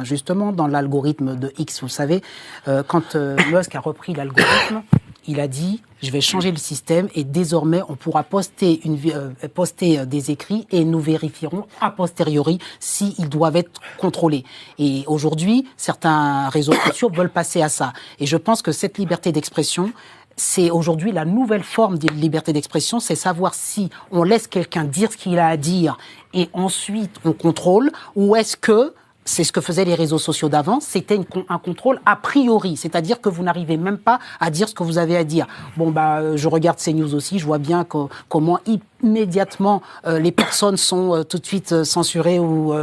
Justement, dans l'algorithme de X, vous savez, quand Musk a repris l'algorithme, il a dit « je vais changer le système et désormais on pourra poster des écrits et nous vérifierons a posteriori s'ils doivent être contrôlés ». Et aujourd'hui, certains réseaux sociaux veulent passer à ça. Et je pense que cette liberté d'expression, c'est aujourd'hui la nouvelle forme de liberté d'expression, c'est savoir si on laisse quelqu'un dire ce qu'il a à dire et ensuite on contrôle, ou est-ce que c'est ce que faisaient les réseaux sociaux d'avant, c'était un contrôle a priori, c'est-à-dire que vous n'arrivez même pas à dire ce que vous avez à dire. Bon, je regarde CNews aussi, je vois bien comment immédiatement les personnes sont tout de suite censurées ou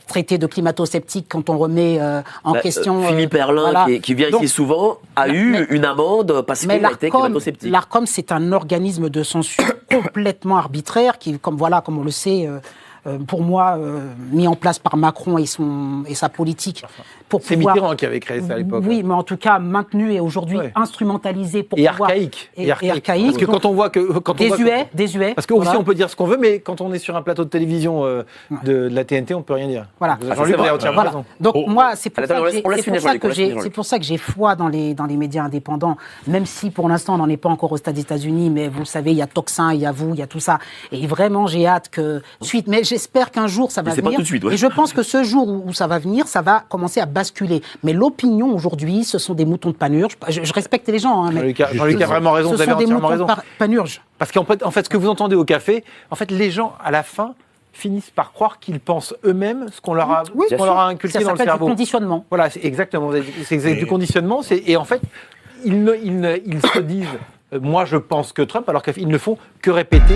traitées de climato-sceptiques quand on remet en question... Philippe Erlin, voilà. qui vient ici souvent, a eu une amende parce qu'il a été climato-sceptique. L'Arcom, c'est un organisme de censure complètement arbitraire qui, comme on le sait... pour moi, mis en place par Macron et sa politique. C'est Mitterrand qui avait créé ça à l'époque. Oui, mais en tout cas maintenu et aujourd'hui instrumentalisé pour pouvoir... Archaïque. Et archaïque. Parce que quand on voit que... Désuet. Parce qu'aussi on peut dire ce qu'on veut, mais quand on est sur un plateau de télévision de la TNT, on ne peut rien dire. Voilà. Jean-Luc a entièrement raison. Donc moi, c'est pour ça que j'ai foi dans les médias indépendants, même si pour l'instant on n'en est pas encore au stade des États-Unis, mais vous le savez, il y a Toxin, il y a vous, il y a tout ça. Et vraiment, j'ai hâte que... Mais j'espère qu'un jour ça va venir. Pas tout de suite, Et je pense que ce jour où ça va venir, ça va commencer à basculer. Mais l'opinion aujourd'hui, ce sont des moutons de panurge. Je respecte les gens. Mais Jean-Luc a vraiment raison, vous avez entièrement raison. Ce sont des moutons de panurge. Parce qu'en fait, ce que vous entendez au café, en fait, les gens, à la fin, finissent par croire qu'ils pensent eux-mêmes ce qu'on leur a inculqué dans le cerveau. Ça s'appelle du conditionnement. Voilà, c'est exactement. C'est du conditionnement. Et en fait, ils se disent... Moi, je pense que Trump, alors qu'ils ne font que répéter